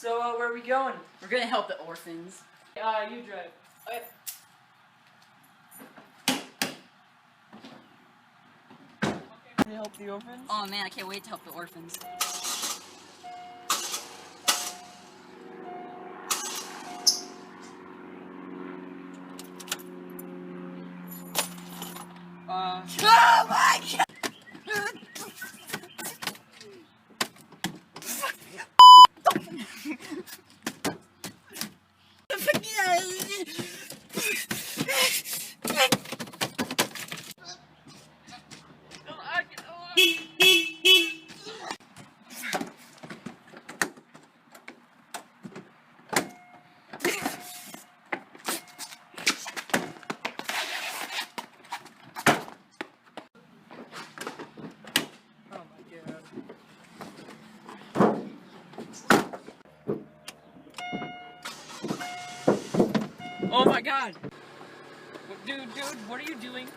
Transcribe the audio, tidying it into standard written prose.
So, where are we going? We're gonna help the orphans. You drive. Okay. To help the orphans? Oh man, I can't wait to help the orphans. Oh my god! Oh my god! Dude, what are you doing?